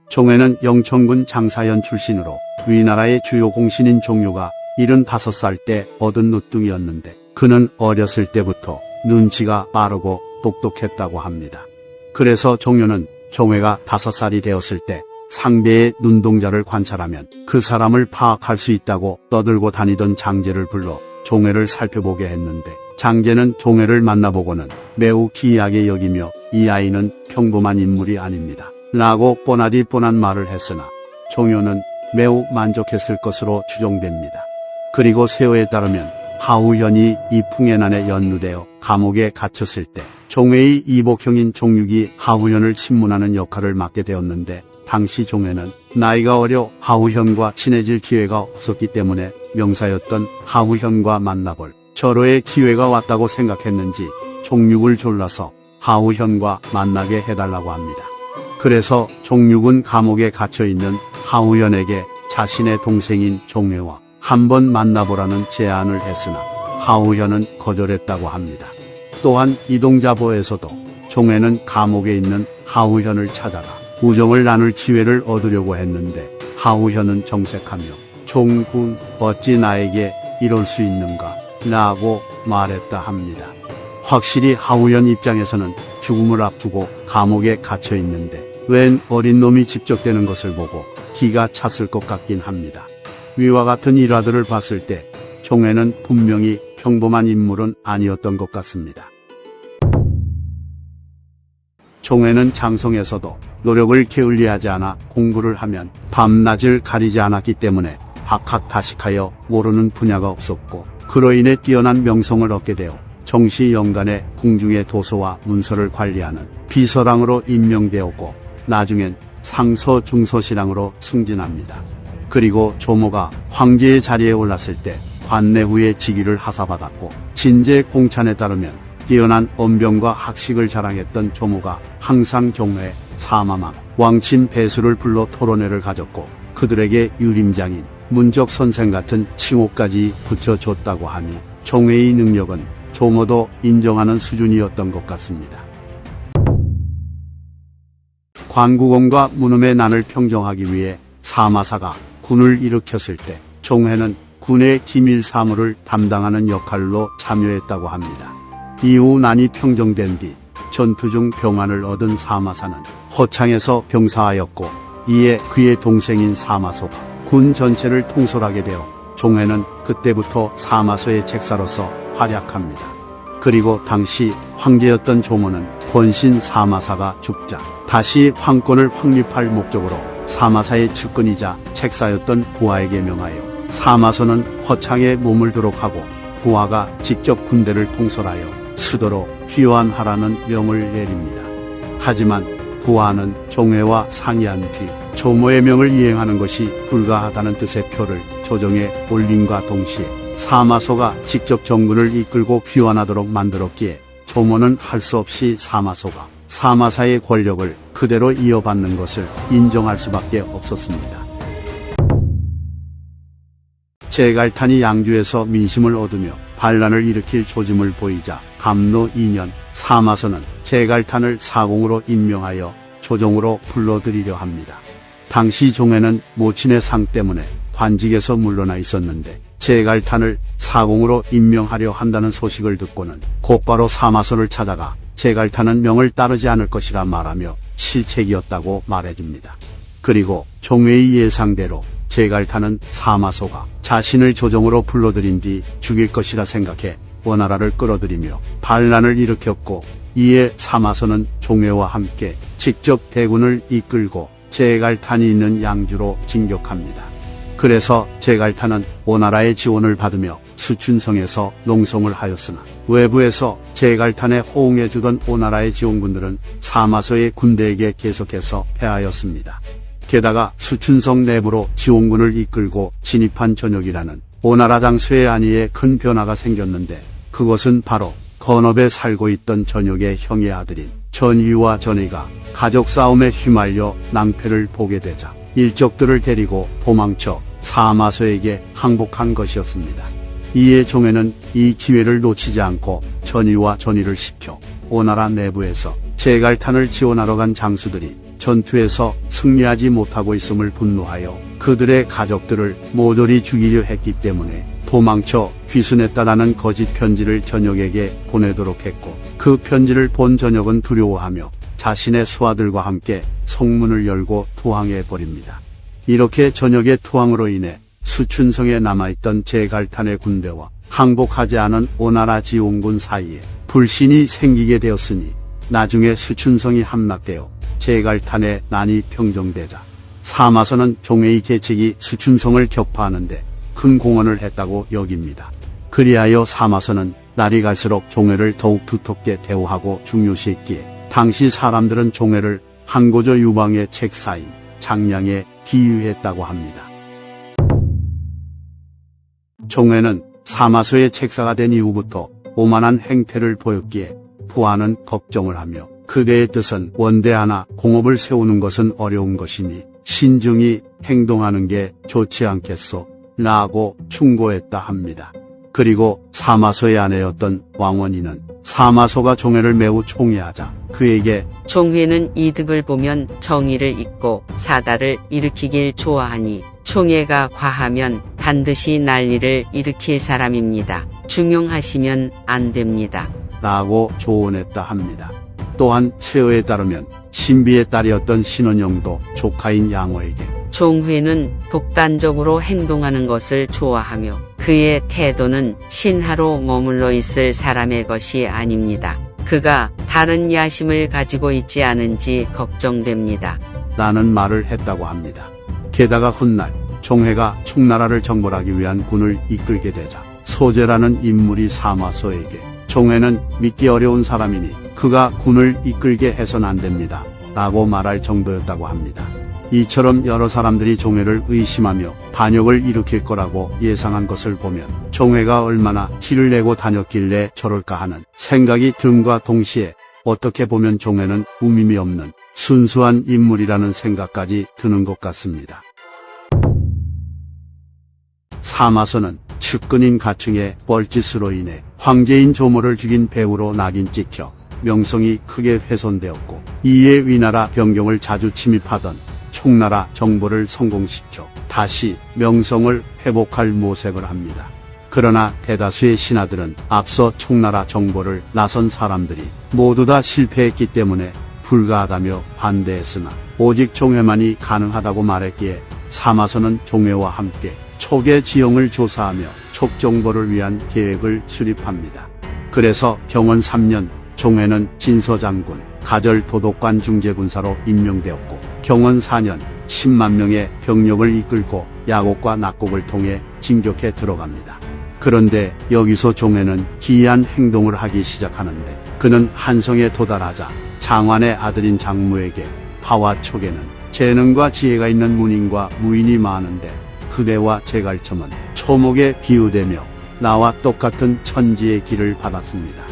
종회는 영천군 장사현 출신으로 위나라의 주요 공신인 종유가 75살 때 얻은 누뚱이었는데 그는 어렸을 때부터 눈치가 빠르고 똑똑했다고 합니다. 그래서 종유는 종회가 5살이 되었을 때 상대의 눈동자를 관찰하면 그 사람을 파악할 수 있다고 떠들고 다니던 장제를 불러 종회를 살펴보게 했는데 장제는 종회를 만나보고는 매우 기이하게 여기며 이 아이는 평범한 인물이 아닙니다 라고 뻔하디 뻔한 말을 했으나 종유는 매우 만족했을 것으로 추정됩니다. 그리고 세호에 따르면 하우현이 이 풍해난에 연루되어 감옥에 갇혔을 때 종회의 이복형인 종육이 하우현을 신문하는 역할을 맡게 되었는데 당시 종회는 나이가 어려 하우현과 친해질 기회가 없었기 때문에 명사였던 하우현과 만나볼 절호의 기회가 왔다고 생각했는지 종육을 졸라서 하우현과 만나게 해달라고 합니다. 그래서 종육은 감옥에 갇혀있는 하우현에게 자신의 동생인 종회와 한번 만나보라는 제안을 했으나 하우현은 거절했다고 합니다. 또한 이동자보에서도 종회는 감옥에 있는 하우현을 찾아가 우정을 나눌 기회를 얻으려고 했는데 하우현은 정색하며 종군 어찌 나에게 이럴 수 있는가 라고 말했다 합니다. 확실히 하우현 입장에서는 죽음을 앞두고 감옥에 갇혀 있는데 웬 어린 놈이 집적되는 것을 보고 기가 찼을 것 같긴 합니다. 위와 같은 일화들을 봤을 때 종회는 분명히 평범한 인물은 아니었던 것 같습니다. 종회는 장성에서도 노력을 게을리하지 않아 공부를 하면 밤낮을 가리지 않았기 때문에 박학다식하여 모르는 분야가 없었고 그로 인해 뛰어난 명성을 얻게 되어 정시연간의 궁중의 도서와 문서를 관리하는 비서랑으로 임명되었고 나중엔 상서 중서시랑으로 승진합니다. 그리고 조모가 황제의 자리에 올랐을 때 관내후의 직위를 하사받았고 진제 공찬에 따르면 뛰어난 언변과 학식을 자랑했던 조모가 항상 종회, 사마망, 왕친 배수를 불러 토론회를 가졌고 그들에게 유림장인, 문적 선생 같은 칭호까지 붙여줬다고 하니 종회의 능력은 조모도 인정하는 수준이었던 것 같습니다. 관구공과 문음의 난을 평정하기 위해 사마사가 군을 일으켰을 때 종회는 군의 기밀 사무를 담당하는 역할로 참여했다고 합니다. 이후 난이 평정된 뒤 전투 중 병환을 얻은 사마사는 허창에서 병사하였고 이에 그의 동생인 사마소가 군 전체를 통솔하게 되어 종회는 그때부터 사마소의 책사로서 활약합니다. 그리고 당시 황제였던 조모는 권신 사마사가 죽자 다시 황권을 확립할 목적으로 사마사의 측근이자 책사였던 부하에게 명하여 사마소는 허창에 몸을 도록 하고 부하가 직접 군대를 통솔하여 수도로 귀환하라는 명을 내립니다. 하지만 부하는 종회와 상의한 뒤 조모의 명을 이행하는 것이 불가하다는 뜻의 표를 조정에 올림과 동시에 사마소가 직접 정군을 이끌고 귀환하도록 만들었기에 조모는 할 수 없이 사마소가 사마사의 권력을 그대로 이어받는 것을 인정할 수밖에 없었습니다. 제갈탄이 양주에서 민심을 얻으며 반란을 일으킬 조짐을 보이자 감로 2년 사마소는 제갈탄을 사공으로 임명하여 조정으로 불러들이려 합니다. 당시 종회는 모친의 상 때문에 관직에서 물러나 있었는데 제갈탄을 사공으로 임명하려 한다는 소식을 듣고는 곧바로 사마소를 찾아가 제갈탄은 명을 따르지 않을 것이라 말하며 실책이었다고 말해줍니다. 그리고 종회의 예상대로 제갈탄은 사마소가 자신을 조정으로 불러들인 뒤 죽일 것이라 생각해 원나라를 끌어들이며 반란을 일으켰고 이에 사마소는 종회와 함께 직접 대군을 이끌고 제갈탄이 있는 양주로 진격합니다. 그래서 제갈탄은 오나라의 지원을 받으며 수춘성에서 농성을 하였으나 외부에서 제갈탄에 호응해주던 오나라의 지원군들은 사마소의 군대에게 계속해서 패하였습니다. 게다가 수춘성 내부로 지원군을 이끌고 진입한 전역이라는 오나라 장수의 안위에 큰 변화가 생겼는데 그것은 바로 건업에 살고 있던 전역의 형의 아들인 전유와 전의가 가족 싸움에 휘말려 낭패를 보게 되자 일족들을 데리고 도망쳐 사마소에게 항복한 것이었습니다. 이에 종회는 이 기회를 놓치지 않고 전의와 전의를 시켜 오나라 내부에서 제갈탄을 지원하러 간 장수들이 전투에서 승리하지 못하고 있음을 분노하여 그들의 가족들을 모조리 죽이려 했기 때문에 도망쳐 귀순했다라는 거짓 편지를 전역에게 보내도록 했고, 그 편지를 본 전역은 두려워하며 자신의 수하들과 함께 성문을 열고 투항해버립니다. 이렇게 전역의 투항으로 인해 수춘성에 남아있던 제갈탄의 군대와 항복하지 않은 오나라 지원군 사이에 불신이 생기게 되었으니 나중에 수춘성이 함락되어 제갈탄의 난이 평정되자 사마선은 종의 계책이 수춘성을 격파하는데 큰 공헌을 했다고 여깁니다. 그리하여 사마선은 날이 갈수록 종회를 더욱 두텁게 대우하고 중요시했기에 당시 사람들은 종회를 한고조 유방의 책사인 장량에 비유했다고 합니다. 종회는 사마소의 책사가 된 이후부터 오만한 행태를 보였기에 부하는 걱정을 하며 그대의 뜻은 원대 하나 공업을 세우는 것은 어려운 것이니 신중히 행동하는 게 좋지 않겠소 라고 충고했다 합니다. 그리고 사마소의 아내였던 왕원이는 사마소가 종회를 매우 총애하자 그에게 종회는 이득을 보면 정의를 잇고 사다를 일으키길 좋아하니 총애가 과하면 반드시 난리를 일으킬 사람입니다. 중용하시면 안 됩니다. 라고 조언했다 합니다. 또한 세어에 따르면 신비의 딸이었던 신원영도 조카인 양호에게 종회는 독단적으로 행동하는 것을 좋아하며 그의 태도는 신하로 머물러 있을 사람의 것이 아닙니다. 그가 다른 야심을 가지고 있지 않은지 걱정됩니다. 라는 말을 했다고 합니다. 게다가 훗날 종회가 총나라를 정벌하기 위한 군을 이끌게 되자 소재라는 인물이 사마소에게 종회는 믿기 어려운 사람이니 그가 군을 이끌게 해선 안 됩니다. 라고 말할 정도였다고 합니다. 이처럼 여러 사람들이 종회를 의심하며 반역을 일으킬 거라고 예상한 것을 보면 종회가 얼마나 티를 내고 다녔길래 저럴까 하는 생각이 듦과 동시에 어떻게 보면 종회는 우밈이 없는 순수한 인물이라는 생각까지 드는 것 같습니다. 사마소는 측근인 가층의 뻘짓으로 인해 황제인 조모를 죽인 배후로 낙인 찍혀 명성이 크게 훼손되었고, 이에 위나라 변경을 자주 침입하던 총나라 정보를 성공시켜 다시 명성을 회복할 모색을 합니다. 그러나 대다수의 신하들은 앞서 총나라 정보를 나선 사람들이 모두 다 실패했기 때문에 불가하다며 반대했으나 오직 종회만이 가능하다고 말했기에 사마소는 종회와 함께 촉의 지형을 조사하며 촉 정보를 위한 계획을 수립합니다. 그래서 경원 3년 종회는 진서장군, 가절 도독관 중재군사로 임명되었고, 경원 4년 10만 명의 병력을 이끌고 야곡과 낙곡을 통해 진격해 들어갑니다. 그런데 여기서 종회는 기이한 행동을 하기 시작하는데, 그는 한성에 도달하자 장완의 아들인 장무에게 파와 촉에는 재능과 지혜가 있는 문인과 무인이 많은데 그대와 제갈첨은 초목에 비유되며 나와 똑같은 천지의 길을 받았습니다.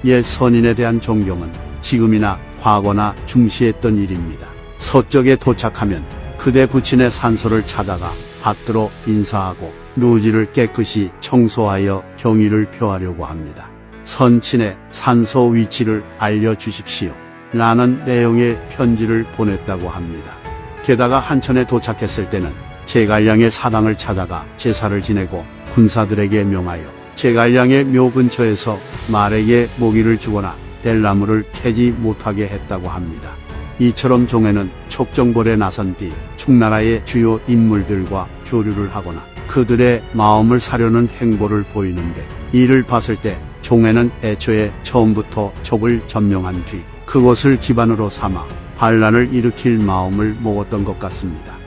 옛 선인에 대한 존경은 지금이나 과거나 중시했던 일입니다. 서쪽에 도착하면 그대 부친의 산소를 찾아가 받들어 인사하고 노지를 깨끗이 청소하여 경의를 표하려고 합니다. 선친의 산소 위치를 알려주십시오. 라는 내용의 편지를 보냈다고 합니다. 게다가 한천에 도착했을 때는 제갈량의 사당을 찾아가 제사를 지내고 군사들에게 명하여 제갈량의 묘 근처에서 말에게 모기를 주거나 델나무를 캐지 못하게 했다고 합니다. 이처럼 종회는 촉정벌에 나선 뒤 총나라의 주요 인물들과 교류를 하거나 그들의 마음을 사려는 행보를 보이는데, 이를 봤을 때 종회는 애초에 처음부터 촉을 점령한 뒤 그것을 기반으로 삼아 반란을 일으킬 마음을 먹었던 것 같습니다.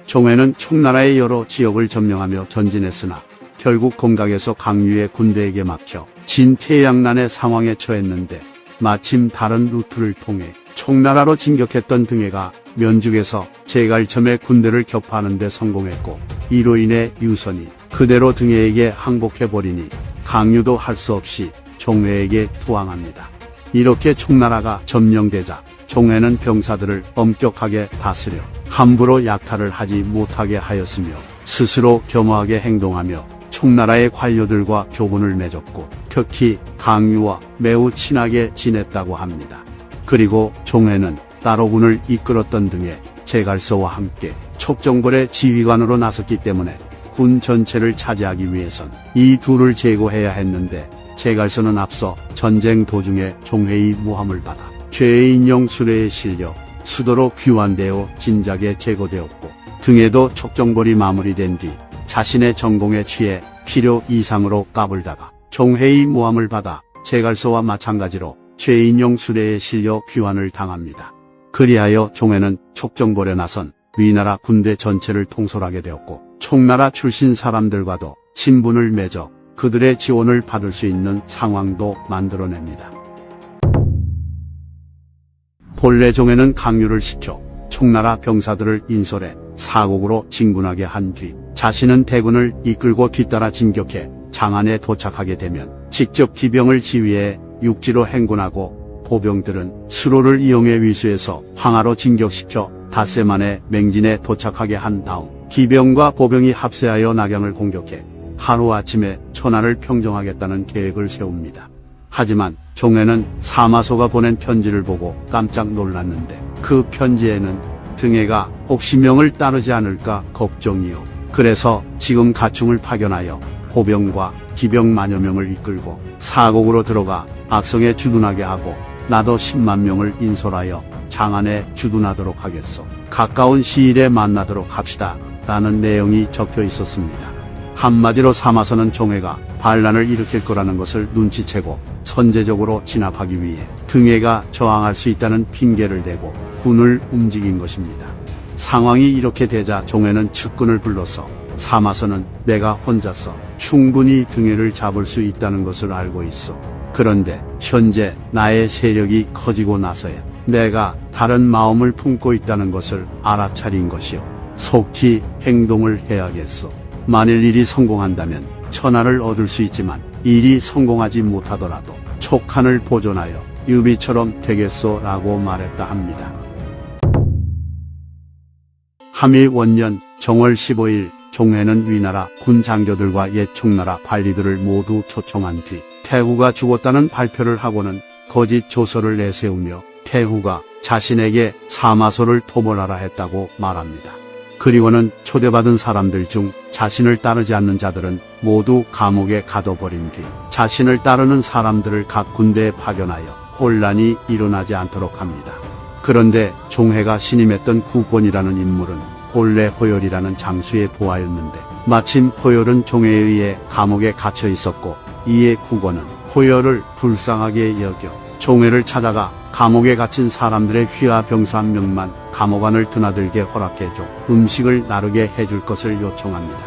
종회는 총나라의 여러 지역을 점령하며 전진했으나 결국 공각에서 강유의 군대에게 막혀 진퇴양난의 상황에 처했는데, 마침 다른 루트를 통해 총나라로 진격했던 등해가 면죽에서 제갈첨의 군대를 격파하는 데 성공했고, 이로 인해 유선이 그대로 등해에게 항복해버리니 강유도 할 수 없이 종회에게 투항합니다. 이렇게 총나라가 점령되자 종회는 병사들을 엄격하게 다스려 함부로 약탈을 하지 못하게 하였으며 스스로 겸허하게 행동하며 총나라의 관료들과 교분을 맺었고, 특히 강유와 매우 친하게 지냈다고 합니다. 그리고 종회는 따로 군을 이끌었던 등의 제갈서와 함께 촉정벌의 지휘관으로 나섰기 때문에 군 전체를 차지하기 위해선 이 둘을 제거해야 했는데, 제갈서는 앞서 전쟁 도중에 종회의 모함을 받아 죄의 인용 수레에 실려 수도로 귀환되어 진작에 제거되었고, 등에도 촉정벌이 마무리된 뒤 자신의 전공에 취해 필요 이상으로 까불다가 종회의 모함을 받아 제갈서와 마찬가지로 죄인용 수레에 실려 귀환을 당합니다. 그리하여 종회는 촉정벌에 나선 위나라 군대 전체를 통솔하게 되었고, 총나라 출신 사람들과도 친분을 맺어 그들의 지원을 받을 수 있는 상황도 만들어냅니다. 본래 종회는 강유를 시켜 총나라 병사들을 인솔해 사곡으로 진군하게 한 뒤 자신은 대군을 이끌고 뒤따라 진격해 장안에 도착하게 되면 직접 기병을 지휘해 육지로 행군하고, 보병들은 수로를 이용해 위수에서 황하로 진격시켜 닷새 만에 맹진에 도착하게 한 다음 기병과 보병이 합세하여 낙양을 공격해 하루아침에 천하를 평정하겠다는 계획을 세웁니다. 하지만 종회는 사마소가 보낸 편지를 보고 깜짝 놀랐는데, 그 편지에는 등해가 혹시 명을 따르지 않을까 걱정이요. 그래서 지금 가충을 파견하여 보병과 기병 만여 명을 이끌고 사곡으로 들어가 악성에 주둔하게 하고, 나도 10만 명을 인솔하여 장안에 주둔하도록 하겠소. 가까운 시일에 만나도록 합시다. 라는 내용이 적혀 있었습니다. 한마디로 사마소는 종회가 반란을 일으킬 거라는 것을 눈치채고 선제적으로 진압하기 위해 등해가 저항할 수 있다는 핑계를 대고 군을 움직인 것입니다. 상황이 이렇게 되자 종회는 측근을 불러서, 사마소는 내가 혼자서 충분히 등해를 잡을 수 있다는 것을 알고 있어. 그런데 현재 나의 세력이 커지고 나서야 내가 다른 마음을 품고 있다는 것을 알아차린 것이요. 속히 행동을 해야겠소. 만일 일이 성공한다면 천하를 얻을 수 있지만, 일이 성공하지 못하더라도 촉한을 보존하여 유비처럼 되겠소 라고 말했다 합니다. 함의 원년 정월 15일 종회는 위나라 군 장교들과 옛 총나라 관리들을 모두 초청한 뒤 태후가 죽었다는 발표를 하고는 거짓 조서를 내세우며 태후가 자신에게 사마소를 토벌하라 했다고 말합니다. 그리고는 초대받은 사람들 중 자신을 따르지 않는 자들은 모두 감옥에 가둬버린 뒤 자신을 따르는 사람들을 각 군대에 파견하여 혼란이 일어나지 않도록 합니다. 그런데 종회가 신임했던 국권이라는 인물은 본래 호열이라는 장수의 부하였는데, 마침 호열은 종회에 의해 감옥에 갇혀 있었고, 이에 국원은 호열을 불쌍하게 여겨 종회를 찾아가 감옥에 갇힌 사람들의 휘하 병사 한 명만 감옥 안을 드나들게 허락해줘 음식을 나르게 해줄 것을 요청합니다.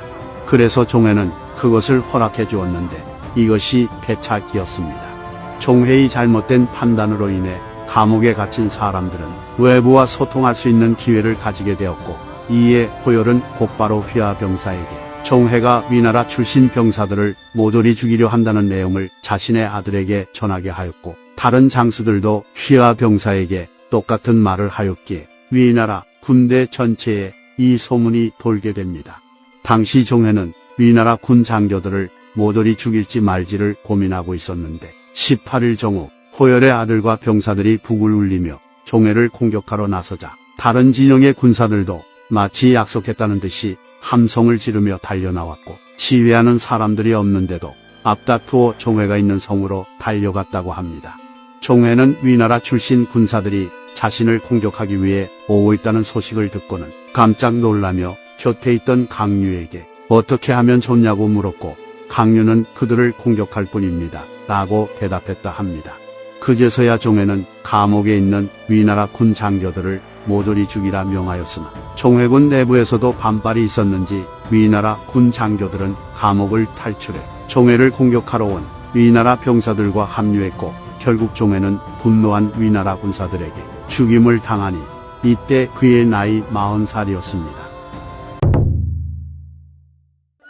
그래서 종회는 그것을 허락해 주었는데, 이것이 패착이었습니다. 종회의 잘못된 판단으로 인해 감옥에 갇힌 사람들은 외부와 소통할 수 있는 기회를 가지게 되었고, 이에 호열은 곧바로 휘하 병사에게 종회가 위나라 출신 병사들을 모조리 죽이려 한다는 내용을 자신의 아들에게 전하게 하였고, 다른 장수들도 휘하 병사에게 똑같은 말을 하였기에 위나라 군대 전체에 이 소문이 돌게 됩니다. 당시 종회는 위나라 군 장교들을 모조리 죽일지 말지를 고민하고 있었는데, 18일 정오 호열의 아들과 병사들이 북을 울리며 종회를 공격하러 나서자 다른 진영의 군사들도 마치 약속했다는 듯이 함성을 지르며 달려나왔고, 지휘하는 사람들이 없는데도 앞다투어 종회가 있는 성으로 달려갔다고 합니다. 종회는 위나라 출신 군사들이 자신을 공격하기 위해 오고 있다는 소식을 듣고는 깜짝 놀라며 곁에 있던 강유에게 어떻게 하면 좋냐고 물었고, 강유는 그들을 공격할 뿐입니다 라고 대답했다 합니다. 그제서야 종회는 감옥에 있는 위나라 군 장교들을 모조리 죽이라 명하였으나, 종회군 내부에서도 반발이 있었는지 위나라 군 장교들은 감옥을 탈출해 종회를 공격하러 온 위나라 병사들과 합류했고, 결국 종회는 분노한 위나라 군사들에게 죽임을 당하니 이때 그의 나이 40살이었습니다.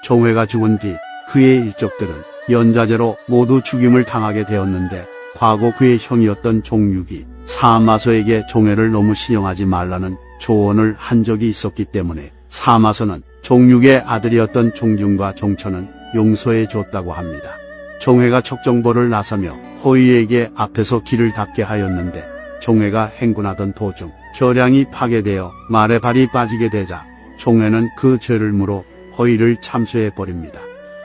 종회가 죽은 뒤 그의 일족들은 연좌제로 모두 죽임을 당하게 되었는데, 과거 그의 형이었던 종육이 사마소에게 종회를 너무 신용하지 말라는 조언을 한 적이 있었기 때문에 사마소는 종육의 아들이었던 종중과 종천은 용서해 줬다고 합니다. 종회가 척정보를 나서며 호의에게 앞에서 길을 닫게 하였는데 종회가 행군하던 도중 겨량이 파괴되어 말에 발이 빠지게 되자 종회는 그 죄를 물어 허의를 참수해버립니다.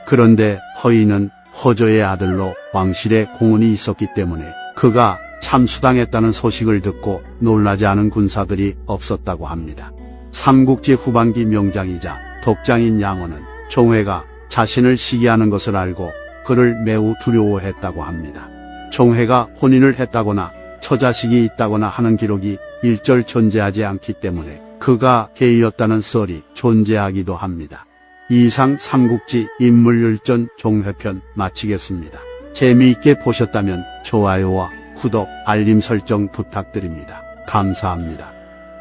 그런데 허의는 허조의 아들로 왕실에 공헌이 있었기 때문에 그가 참수당했다는 소식을 듣고 놀라지 않은 군사들이 없었다고 합니다. 삼국지 후반기 명장이자 덕장인 양원은 종회가 자신을 시기하는 것을 알고 그를 매우 두려워했다고 합니다. 종회가 혼인을 했다거나 처자식이 있다거나 하는 기록이 일절 존재하지 않기 때문에 그가 게이였다는 썰이 존재하기도 합니다. 이상 삼국지 인물열전 종회편 마치겠습니다. 재미있게 보셨다면 좋아요와 구독, 알림 설정 부탁드립니다. 감사합니다.